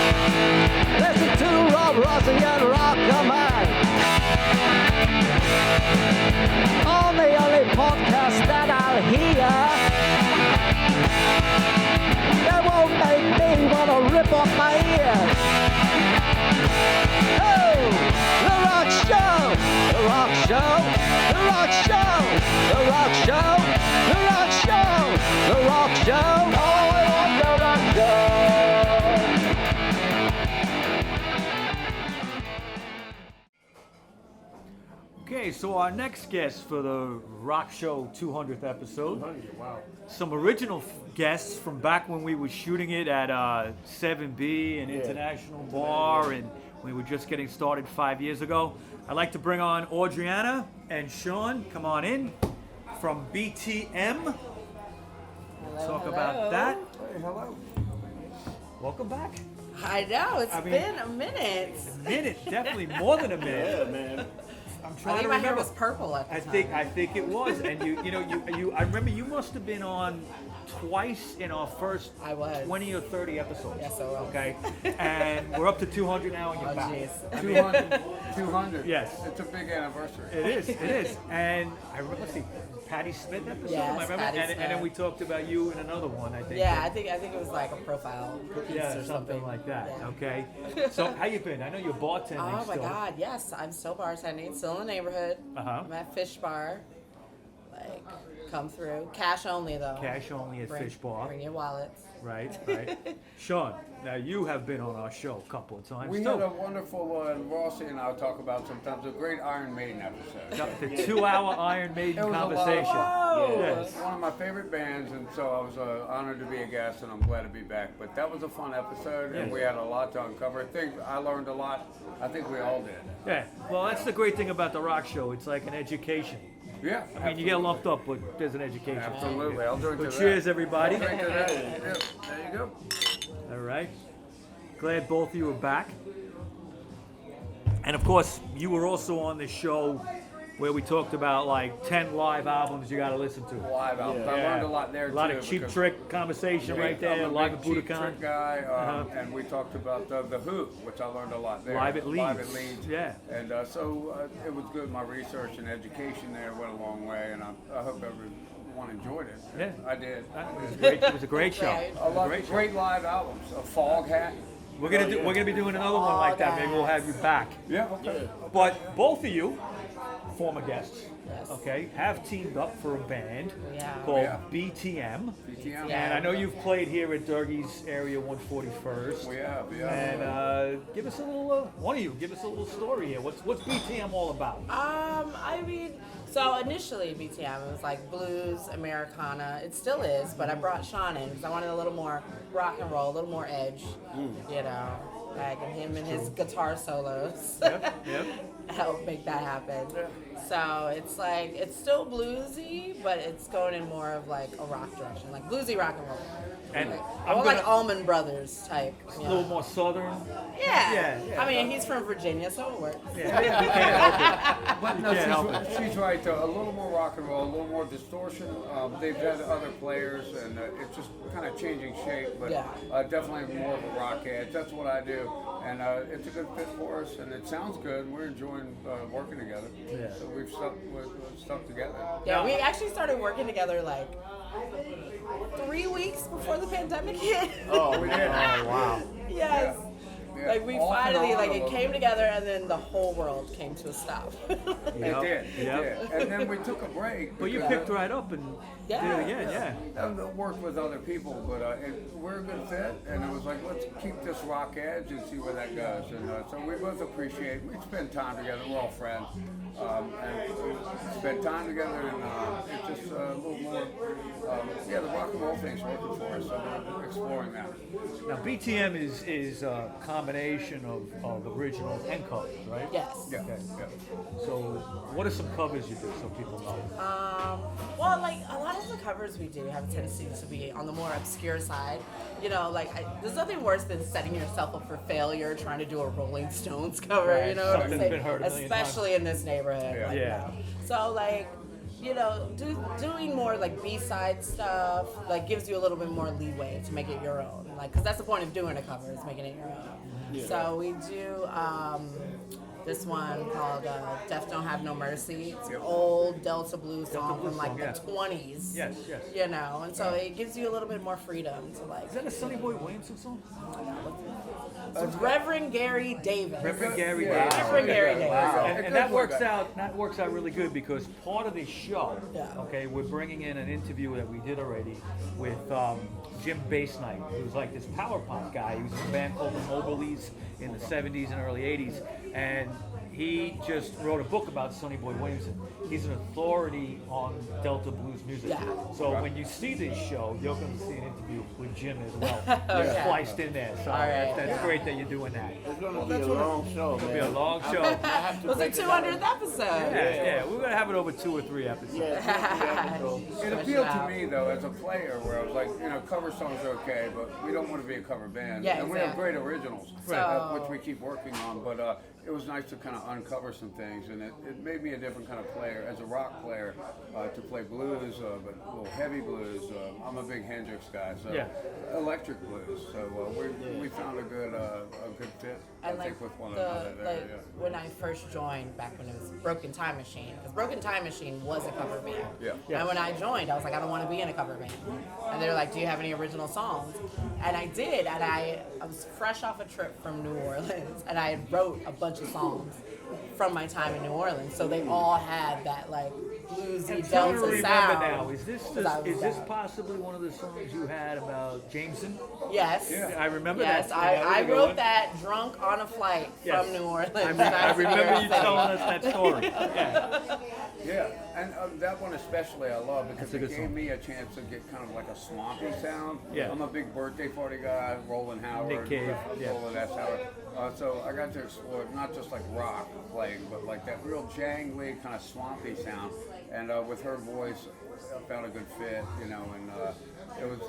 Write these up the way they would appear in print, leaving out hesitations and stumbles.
Listen to Rob Rossi and RockerMike on the only podcast that I'll hear that won't make me wanna rip off my ears. Oh, the Rock Show, the Rock Show, the Rock Show, the Rock Show, the Rock Show, the Rock Show. Oh, I want the Rock Show. Okay, so our next guest for the Rock Show 200th episode. 200, wow. Some original guests from back when we were shooting it at 7B, an international bar, and we were just getting started 5 years ago. I'd like to bring on Audreana and Sean. Come on in from BTM. Hello, Talk hello. about that. Hey, hello. Welcome back. I know, it's I mean, been a minute. A minute, definitely more than a minute. Yeah, man. I'm I trying think to my hair remember. was purple at the I time. think it was, and you I remember you must have been on twice in our first I was. 20 or 30 episodes. Yes, I was. Okay, and we're up to 200 now, and you're Oh, back. jeez. 200. 200. Yes. It's a big anniversary. It is, and I remember, let's see, Patty Smith episode. Yes, I remember, Patti and then Smith. we talked about you in another one, I think. Yeah, I think it was like a profile piece Yeah, or something like that. Yeah. Okay, so how you been? I know you're bartending Oh my still. God, yes, I'm still bartending, still in the neighborhood. Uh-huh. I'm at Fish Bar. Like, come through. Cash only though. Cash only at Fish Bar. Bring your wallets. Right. Sean, now you have been on our show a couple of times. We too. had a wonderful, Rossi and I'll talk about sometimes, a great Iron Maiden episode. The 2-hour Iron Maiden It was a lot of conversation. Whoa. Yes. One of my favorite bands, and so I was honored to be a guest, and I'm glad to be back. But that was a fun episode, and Yes. we had a lot to uncover. I learned a lot. I think we all did. Yeah. Well, that's the great thing about the Rock Show. It's like an education. Yeah. I mean, you get lumped up, but there's an education. Absolutely. I'll drink So to cheers, that. everybody. Drink to that. Yeah, there you go. All right. Glad both of you are back. And of course, you were also on the show where we talked about like 10 live albums you got to listen to. Live albums. I learned a lot there, A lot too, of Cheap because- Trick conversation right I'm there, a live big at Cheap Budokan. Trick guy, Uh-huh. and we talked about the Who, which I learned a lot there. Live at Live Leeds. at Leeds. Yeah. And so it was good. My research and education there went a long way, and I hope everyone enjoyed it. Yeah. I did. It was a great show. Right. A lot of great live albums. A Fog Hat. We're gonna be doing another one like that. Maybe we'll have you back. Yeah. Okay. But both of you, former guests, Yes. okay, have teamed up for a band Yeah. called Yeah. BTM. BTM. Yeah. And I know you've played here at Dougie's Area 141st. We have. Yeah. And give us a little, one of you, give us a little story here. What's BTM all about? I mean, so initially BTM, it was like blues, Americana. It still is, but I brought Sean in because I wanted a little more rock and roll, a little more edge, you know, like him and his guitar solos Yep. help make that happen. So it's like, it's still bluesy, but it's going in more of like a rock direction, like bluesy rock and roll. And Like, I'm or like gonna- Allman Brothers type. A You little know. more southern. Yeah. Yeah. I mean, he's from Virginia, so it works. Yeah, you can't help it. But no, You can't help it. she's right. A little more rock and roll, a little more distortion. They've had other players, and it's just kind of changing shape. But Yeah. definitely more of a rock edge. That's what I do, and it's a good fit for us, and it sounds good. And we're enjoying working together. Yeah. So we've stuck together. Yeah, we actually started working together like 3 weeks before the pandemic hit. Oh, we did. Oh, wow. Yes. Yeah. Like we Off and finally, on like a it little. came together, and then the whole world came to a stop. It Yep. did. It Yep. did. And then we took a break. But you because- picked right up and Yeah. did it again, yeah. And work with other people, but we're a good fit, and it was like, let's keep this rock edge and see where that goes. And so we both appreciate, we spend time together, we're all friends, and spend time together, and it's just a little more, the rock and roll thing's working for us, so we're exploring that. Now BTM is a combination combination of originals and covers, right? Yes. Yeah. Okay. Yeah. So, what are some covers you do so people know? Well, like a lot of the covers we do have a tendency to be on the more obscure side. You know, like there's nothing worse than setting yourself up for failure trying to do a Rolling Stones cover. Right, You know what I'm something's saying? been heard a million times. Especially in this neighborhood. Yeah. Like, Yeah. So like, you know, doing more like B-side stuff like gives you a little bit more leeway to make it your own. Like, because that's the point of doing a cover is making it your own. Yeah. So we do this one called Death Don't Have No Mercy. It's an old Delta blues song blues from like song, the yeah. 20s. Yes, yes. You know, and so it gives you a little bit more freedom to like. Is that a Sonny Boy Williamson song? It's Reverend Gary Davis. Reverend Gary Yeah. Davis. Reverend Gary Davis. Wow. And that works out. That works out really good because part of the show, Yeah. okay, we're bringing in an interview that we did already with Jim Bassnight, who's like this power pop guy. He was in a band called the Mobilees in the '70s and early '80s, and he just wrote a book about Sonny Boy Williamson. He's an authority on Delta blues music. Yeah. So when you see this show, you're going to see an interview with Jim as well. Okay. Spliced in there. So All right. that's great that you're doing that. It's gonna be a long show, It'll man. be a long show. I have to It was the break it down. 200th episode. Yeah, we're gonna have it over 2 or 3 episodes. Yeah, episodes. It appealed to me though as a player, where I was like, you know, cover songs are okay, but we don't want to be a cover band. Yeah, and we have exactly. great originals, So- which we keep working on. But it was nice to kind of uncover some things, and it made me a different kind of player as a rock player to play blues, but a little heavy blues. I'm a big Hendrix guy, so Yeah. electric blues. So we found a good fit, And I like think, with one another there. like when I first joined back when it was Broken Time Machine, because Broken Time Machine was a cover band. Yeah. And when I joined, I was like, I don't want to be in a cover band. And they were like, do you have any original songs? And I did, and I was fresh off a trip from New Orleans, and I wrote a bunch of songs from my time in New Orleans. So they all had that like bluesy I'm trying to Delta remember sound. now. Is this 'Cause I was is this young. possibly one of the songs you had about Jameson? Yes. Yeah. I remember Yes, that. I That was a good wrote one. that drunk on a flight Yes. from New Orleans. I That's remember you embarrassing. telling us that story. Yeah. Yeah, and that one especially I love because That's a it good gave song. me a chance to get kind of like a swampy sound. Yeah. I'm a big birthday party guy, Roland Howard, Nick Cave, yeah. Roland S. Howard. So I got to explore not just like rock playing, but like that real jangly kind of swampy sound. And with her voice, I found a good fit, you know, and it was,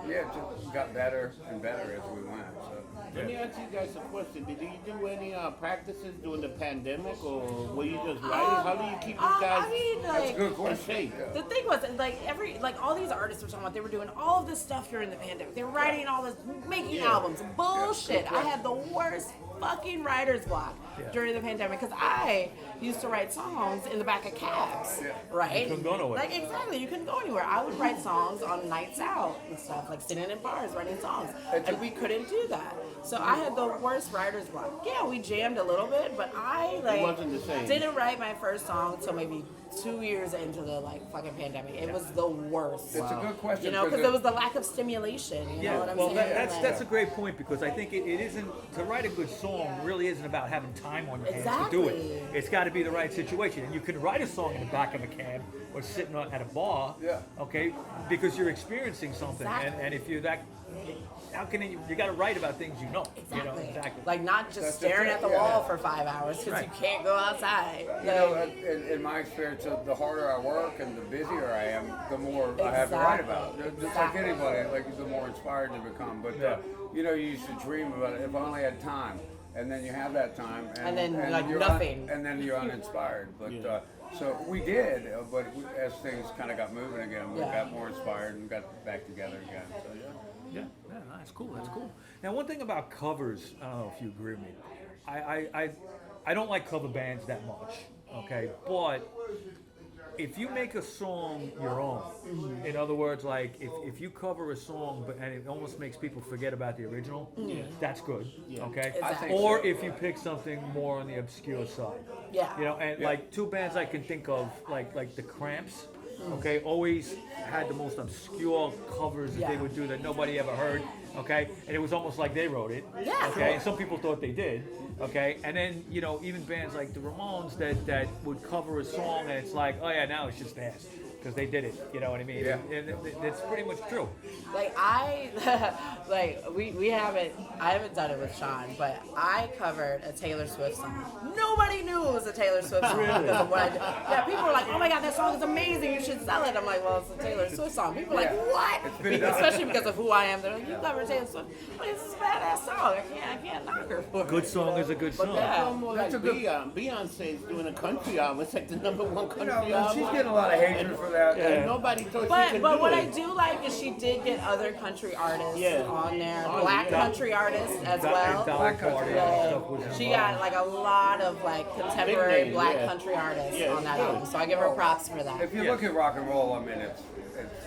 it just got better and better as we went. So. Let me ask you guys a question. Did you do any practices during the pandemic, or were you just writing? How do you keep you guys I mean, That's a like, good in question. shape? Yeah. the thing was, like all these artists were talking about, they were doing all of this stuff during the pandemic. They were writing all this, making albums. Bullshit. I had the worst fucking writer's block during the pandemic because I used to write songs in the back of cabs, right? You couldn't go nowhere. Like exactly, you couldn't go anywhere. I would write songs on nights out and stuff, like sitting in bars writing songs, and we couldn't do that. So I had the worst writer's block. Yeah, we jammed a little bit, but I wasn't the same. didn't write my first song till maybe 2 years into the like fucking pandemic. It was the worst. It's a good question. You know, because it- there was the lack of stimulation. You know what I'm well, saying? that's Like- that's a great point because I think it isn't to write a good song really isn't about having time on your hands to do it. Exactly. It's got to be the right situation, and you can write a song in the back of a cab or sitting at a bar, Yeah. okay, because you're experiencing something, Exactly. and if you're that, how can you got to write about things you know, Exactly. exactly. Like not just That's staring it, at the yeah. wall for 5 hours because Right. you can't go outside. You know, in my experience, the harder I work and the busier I am, the more I have to write about. Just like anybody, like the more inspired you become. But you know, you used to dream about it. If I only had time, and then you have that time, And then, like, you're nothing. and then you're uninspired. But so we did, but as things kind of got moving again, we got more inspired and got back together again. So Yeah, that's cool. That's cool. Now, one thing about covers, I don't know if you agree with me. I don't like cover bands that much. Okay, but if you make a song your own, in other words, like if you cover a song and it almost makes people forget about the original, that's good. Okay, I think or so. if you pick something more on the obscure side. Yeah. You know, and like two bands I can think of, like the Cramps. Okay, always had the most obscure covers that they would do that nobody ever heard. Okay, and it was almost like they wrote it. Yeah. Okay, and some people thought they did. Okay, and then even bands like the Ramones that would cover a song and it's like, oh yeah, now it's just ass. because they did it. You know what I mean? Yeah. And it's pretty much true. Like we haven't, I haven't done it with Sean, but I covered a Taylor Swift song. Nobody knew it was a Taylor Swift song. Really? Because of what I did. Yeah, people were like, oh my God, that song is amazing, you should sell it. I'm like, well, it's a Taylor Swift song. People are like, what? Especially because of who I am. They're like, you covered Taylor Swift. I'm like, this is a badass song. I can't knock her for it. Good song is a good song. Yeah. More like Beyonce's doing a country album. It's like the #1 country album. She's getting a lot of hatred for that. And nobody thought she could But do what it. I do like is she did get other country artists on there, Oh, black yeah. country artists as well. Black country stuff was She got like a lot of like contemporary Big name, black yeah. country artists Yeah, on that good. album, so I give her props for that. If you look at rock and roll, I mean, it's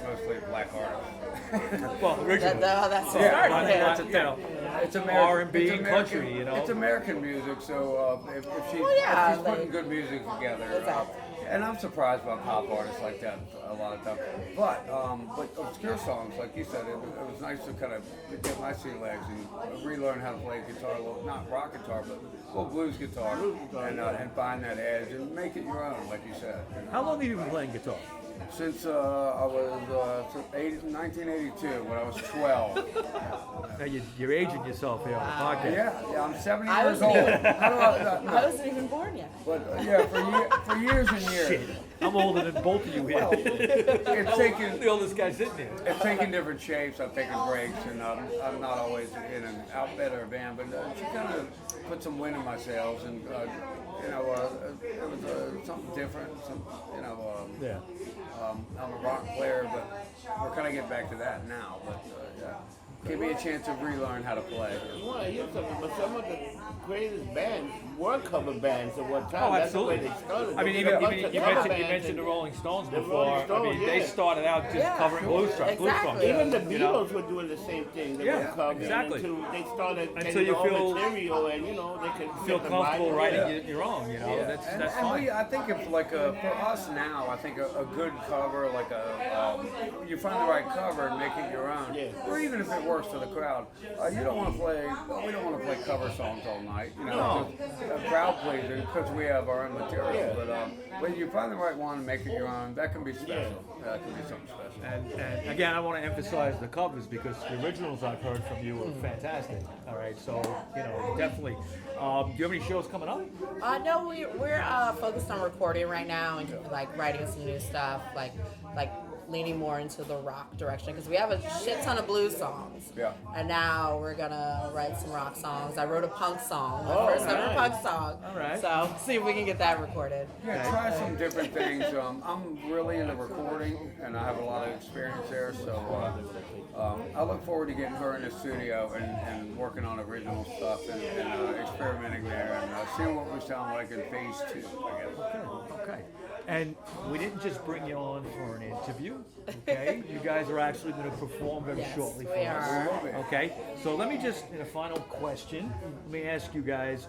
mostly black artists. Well, originally. That's the Yeah, start. I mean, Yeah. that's a, you know, It's American, R&B it's and American- country, you know. It's American music, so if she's, Well, yeah, if she's putting like- good music together. Exactly. And I'm surprised by pop artists like that a lot of times. But obscure songs, like you said, it was nice to kind of get my sea legs and relearn how to play guitar, a little, not rock guitar, but a little blues guitar, and find that edge and make it your own, like you said. You know. How long have you been playing guitar? Since I was 1982, when I was 12. Now you're aging yourself here on the podcast. Yeah, I'm 70 I years wasn't old. even- How do I, no. I wasn't even born yet. But for years and years, Shit, I'm older than both of you here. well, it's taken The oldest guy sitting here. it's taken different shapes. I've taken breaks, and I'm not always in an outfit or a band. But she kind of put some wind in my sails, and it was something different. Yeah. I'm a rock player, but we're kind of getting back to that now. But give me a chance to relearn how to play. Well, here's something, but some of the greatest bands were cover bands at one time. Oh, That's the way absolutely. they started. I mean, There even, was a bunch even of you cover mentioned bands the and- Rolling Stones The before. Rolling I mean, Stones, they yeah. started out just Yeah, covering blues songs. exactly. Even the you know? Beatles were doing the same thing. They Yeah, were covering exactly. until they started Until getting you all feel- material and, they could Feel get the comfortable vibe. writing your own. You know, Yeah. that's And fine. I think if like for us now, I think a good cover, like you find the right cover and make it your own, Yeah. or even if it works for the crowd. You don't want to play. We don't want to play cover songs all night. No. Just a crowd pleaser because we have our own material. Yeah. But you find the right one and make it your own. That can be special. That can be something special. And again, I want to emphasize the covers because the originals I've heard from you are fantastic. All right, so definitely. Do you have any shows coming up? No, we're focused on recording right now and like writing some new stuff, like leaning more into the rock direction because we have a shit ton of blues songs. Yeah. And now we're gonna write some rock songs. I wrote a punk song, my Oh, first ever nice. punk song. All right. So see if we can get that recorded. Yeah, try some different things. I'm really into recording, and I have a lot of experience there. So I look forward to getting her in the studio and working on original stuff and experimenting there and seeing what we sound like in phase 2, I guess. Okay. And we didn't just bring you on for an interview, okay? You guys are actually going to perform very Yes, shortly we for us. are. Okay? So let me just, in a final question, let me ask you guys,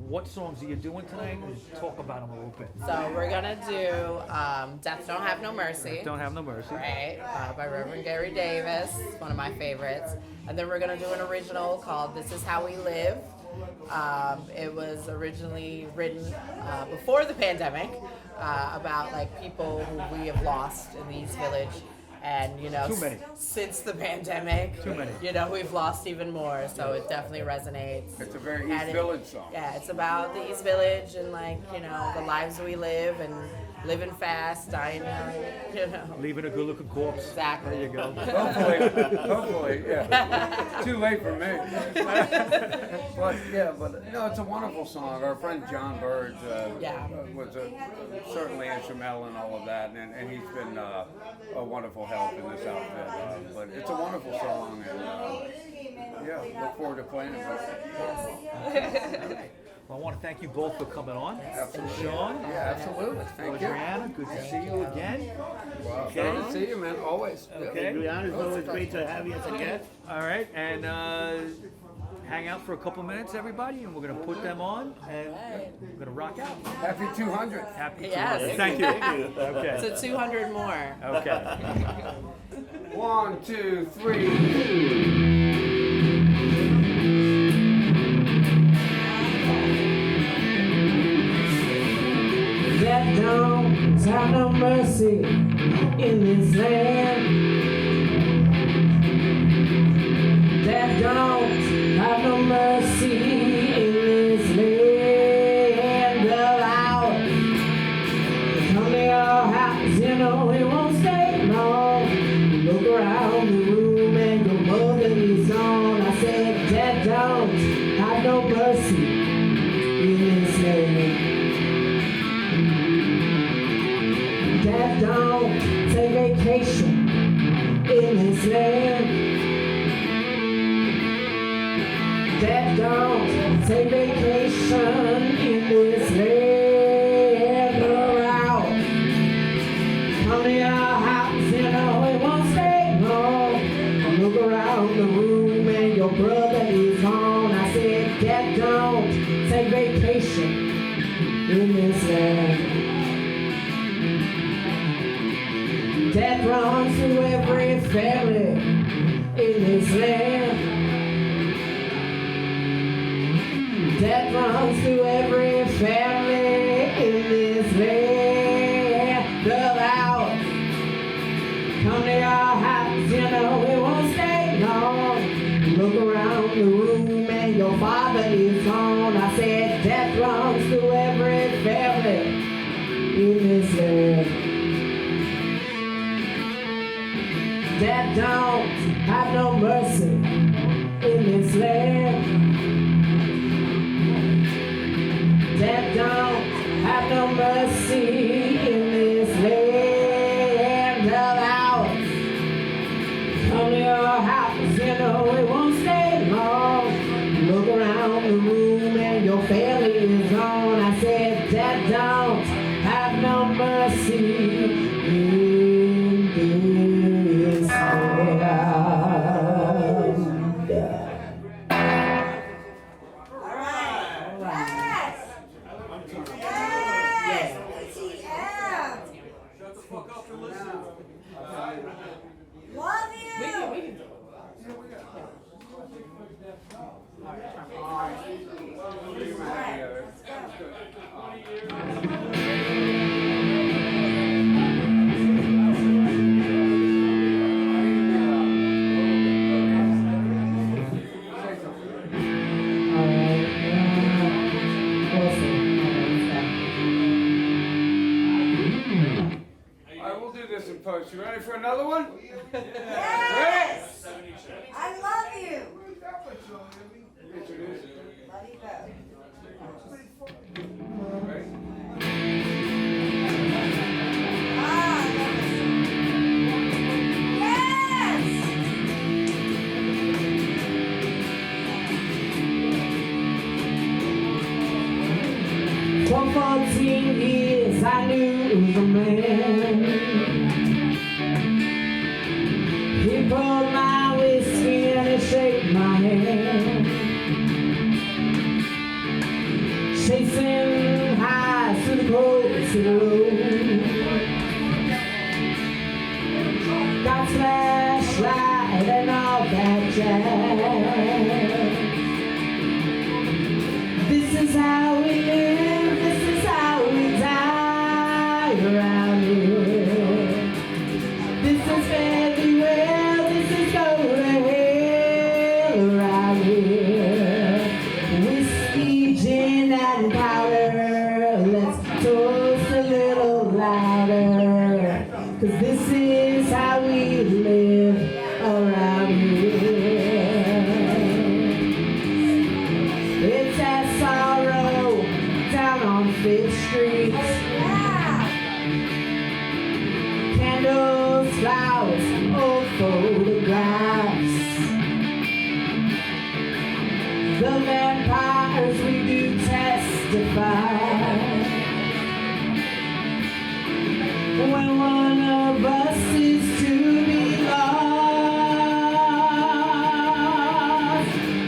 what songs are you doing tonight? And talk about them a little bit. So we're gonna do "Death Don't Have No Mercy." Don't Have No Mercy. Right, by Reverend Gary Davis, one of my favorites. And then we're gonna do an original called "This Is How We Live." It was originally written before the pandemic about like people who we have lost in the East Village. And Too many. since the pandemic, Too many. we've lost even more. So it definitely resonates. It's a very And East it- Village song. Yeah, it's about the East Village and the lives we live and living fast, dying young, Leaving a good-looking corpse. Exactly. There you go. Hopefully, yeah. Too late for me. but no, it's a wonderful song. Our friend John Bird was certainly instrumental in all of that, and he's been a wonderful help in this outfit. But it's a wonderful song, and look forward to playing it. Well, I want to thank you both for coming on. Absolutely. Sean, Yeah, absolutely. Thank you. Audreana, good to see you again. Wow. Okay. Good to see you, man. Always. Okay. Adriana, it's always great to have you as a guest. All right, and hang out for a couple minutes, everybody, and we're going to put them on, and we're going to rock out. Happy 200. Happy Yes. 200. Thank you. Thank you. Okay. So 200 more. Okay. 1, 2, 3. That don't have no mercy in this land. Death don't have no mercy in this land of ours. Come to your house, you know it won't stay long. Look around the room and your mother is on. I said, death don't have no mercy in this land. Death don't take vacation in this land. Death don't take vacation in this land around. Come to your house, you know it won't stay long. Look around the room and your brother is on. I said, death don't take vacation in this land. Death runs through every family in this land. Death runs through every family in this land of ours. Come to your house, you know it won't stay long. Look around the room and your father is gone. I said death runs through every family in this land. Death don't have no mercy in this land. Death don't have no mercy in this land of ours. Come to your house, you know it won't stay long. Look around the room and your family is on. I said death don't have no mercy in this land. Love you! Alright, we'll do this in post. You ready for another one? Yes! I love you! Introduce it. Love you both. Ready? Ah, I love this. Yes! For 14 years I knew the man. He poured my whiskey and he shook my hand. Chasing highs to the coast to the road. Got flashlight and all that jazz. This is how we live, this is how we die around here. This is fairly well, this is going to hell around here. Whiskey, gin, and powder, let's toast a little louder. 'Cause this is how we live around here. It's that sorrow down on Fifth Street. Yeah! Candles, flowers, old photographs. The vampires, we do testify. When one of us is to be lost,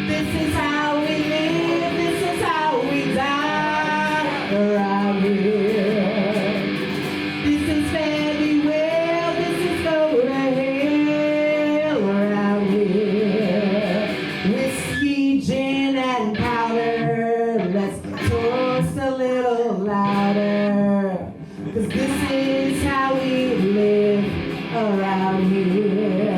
this is how we live, this is how we die around here. This is fairly well, this is going to hell around here. Whiskey, gin, and powder, let's toast a around here.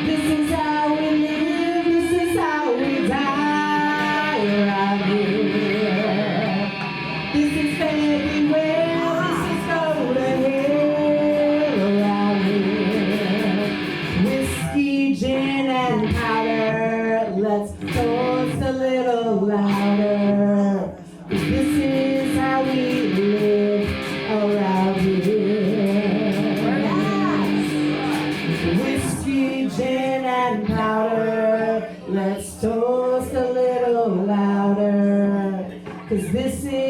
This is how we live, this is how we die around here. This is fairly well, this is go to hell around here. Whiskey, gin, and powder, let's toast a little louder. This is how we live around here. Whiskey, gin, and powder, let's toast a little louder. 'Cause this is